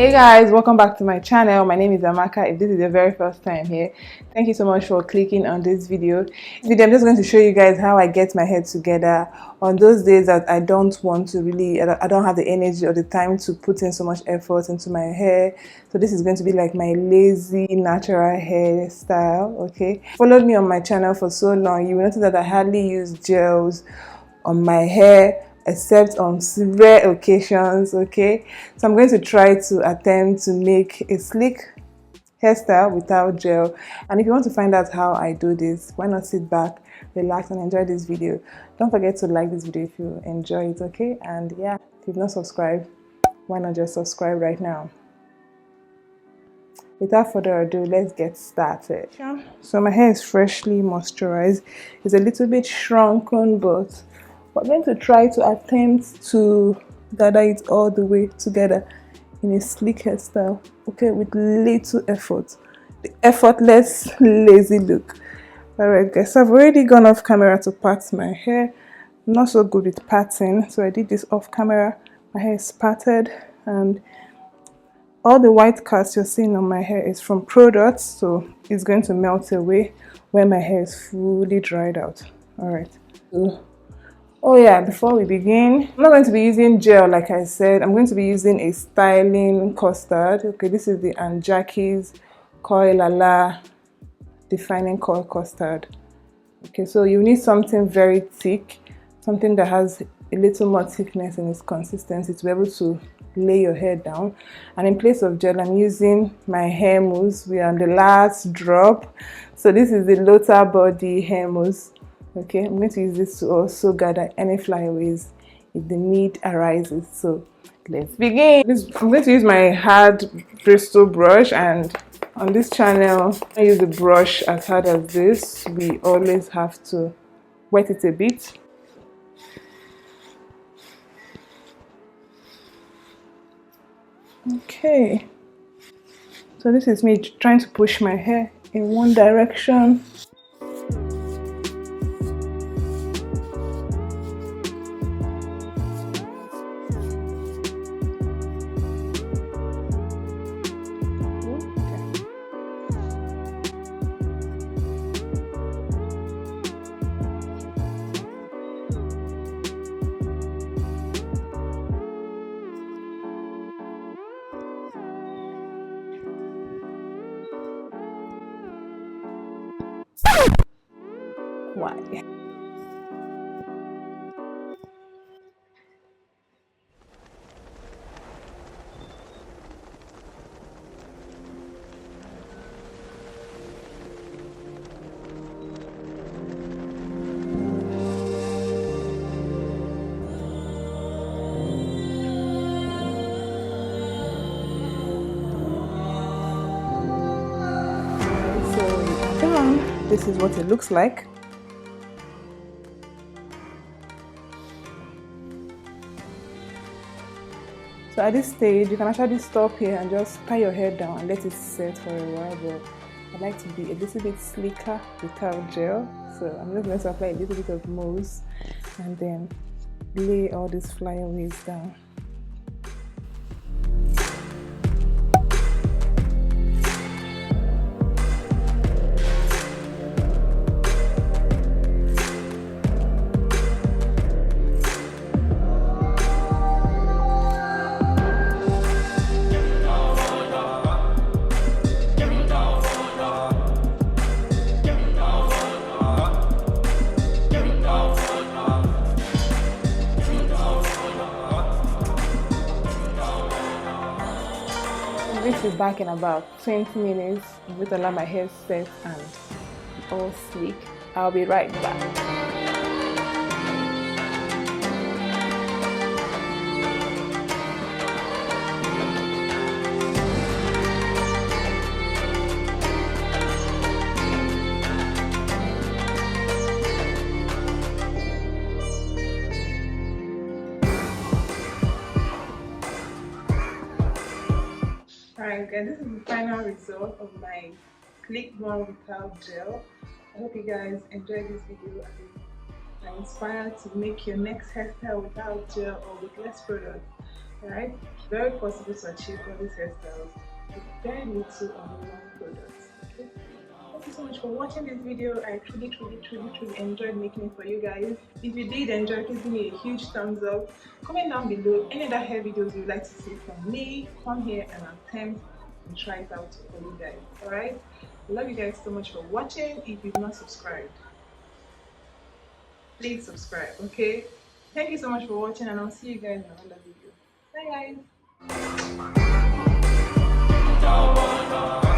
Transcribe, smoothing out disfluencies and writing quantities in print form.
Hey guys, welcome back to my channel. My name is Amaka. If this is your very first time here, thank you so much for clicking on this video. I'm just going to show you guys how I get my hair together on those days that I don't want to really, I don't have the energy or the time to put in so much effort into my hair. So this is going to be like my lazy natural hairstyle. Okay, followed me on my channel for so long, you will notice that I hardly use gels on my hair except on rare occasions. Okay, so I'm going to try to attempt to make a sleek hairstyle without gel. And if you want to find out how I do this, why not sit back, relax, and enjoy this video. Don't forget to like this video if you enjoy it. Okay, and yeah, if you've not subscribed, why not just subscribe right now? Without further ado, let's get started. So my hair is freshly moisturized. It's a little bit shrunken, but we're going to try to attempt to gather it all the way together in a sleek hairstyle, okay, with little effort. The effortless, lazy look. Alright guys, so I've already gone off camera to part my hair. I'm not so good with parting, so I did this off camera. My hair is parted, and all the white cast you're seeing on my hair is from products, so it's going to melt away when my hair is fully dried out. Alright. Oh yeah, before we begin, I'm not going to be using gel like I said. I'm going to be using a styling custard. Okay, this is the Jackie's Coil Defining Coil Custard. Okay, so you need something very thick, something that has a little more thickness in its consistency to be able to lay your hair down. And in place of gel, I'm using my hair mousse. We are on the last drop. So this is the Lotta Body hair mousse. Okay, I'm going to use this to also gather any flyaways if the need arises. So let's begin. I'm going to use my hard Bristol brush, and on this channel I use a brush as hard as this. We always have to wet it a bit. Okay, so this is me trying to push my hair in one direction. Why? So done. This is what it looks like. So at this stage, you can actually stop here and just tie your hair down and let it set for a while. But I like to be a little bit sleeker without gel. So I'm just going to apply a little bit of mousse and then lay all these flyaways down. This is back in about 20 minutes. I'm going to allow my hair set and all sleek. I'll be right back. Alright guys, this is the final result of my click BUN without gel. I hope you guys enjoyed this video and are inspired to make your next hairstyle without gel or with less product. Alright, very possible to achieve all these hairstyles with very little or no products. Okay. Thank you so much for watching this video. I truly enjoyed making it for you guys. If you did enjoy, please give me a huge thumbs up. Comment down below any other hair videos you'd like to see from me. Come here and attempt and try it out for you guys. Alright? I love you guys so much for watching. If you've not subscribed, please subscribe, okay? Thank you so much for watching, and I'll see you guys in another video. Bye guys.